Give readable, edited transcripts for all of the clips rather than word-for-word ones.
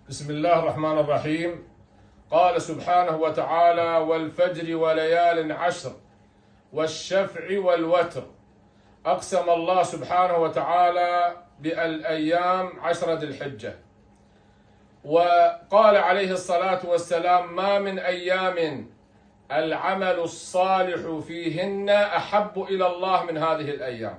بسم الله الرحمن الرحيم. قال سبحانه وتعالى: والفجر وليال عشر والشفع والوتر. أقسم الله سبحانه وتعالى بالأيام 10 ذي الحجة، وقال عليه الصلاة والسلام: ما من أيام العمل الصالح فيهن أحب إلى الله من هذه الأيام.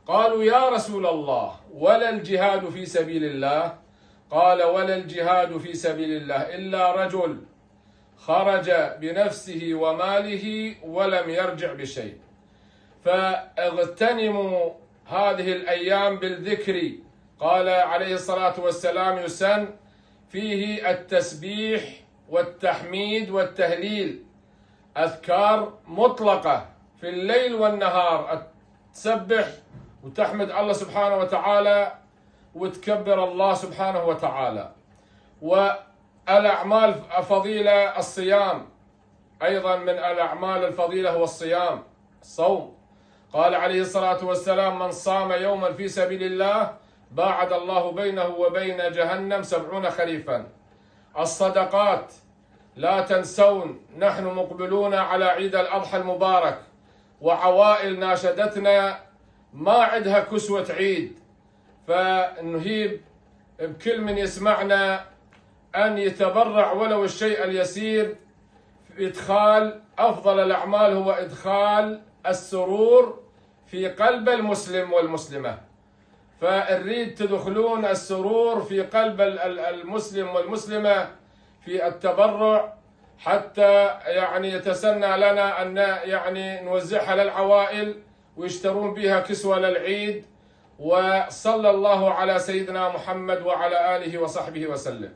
قالوا: يا رسول الله، ولا الجهاد في سبيل الله؟ قال: ولا الجهاد في سبيل الله إلا رجل خرج بنفسه وماله ولم يرجع بشيء. فاغتنموا هذه الأيام بالذكر. قال عليه الصلاة والسلام: يسن فيه التسبيح والتحميد والتهليل، أذكار مطلقة في الليل والنهار، تسبح وتحمد الله سبحانه وتعالى وتكبر الله سبحانه وتعالى. والأعمال فضيلة الصيام، أيضا من الأعمال الفضيلة هو الصوم. قال عليه الصلاة والسلام: من صام يوما في سبيل الله باعد الله بينه وبين جهنم 70 خريفا. الصدقات لا تنسون، نحن مقبلون على عيد الأضحى المبارك، وعوائل ناشدتنا ما عندها كسوة عيد، فنهيب بكل من يسمعنا أن يتبرع ولو الشيء اليسير في إدخال أفضل الأعمال، هو إدخال السرور في قلب المسلم والمسلمة. فنريد تدخلون السرور في قلب المسلم والمسلمة في التبرع، حتى يتسنى لنا أن نوزعها للعوائل ويشترون بها كسوة للعيد. وصلى الله على سيدنا محمد وعلى آله وصحبه وسلم.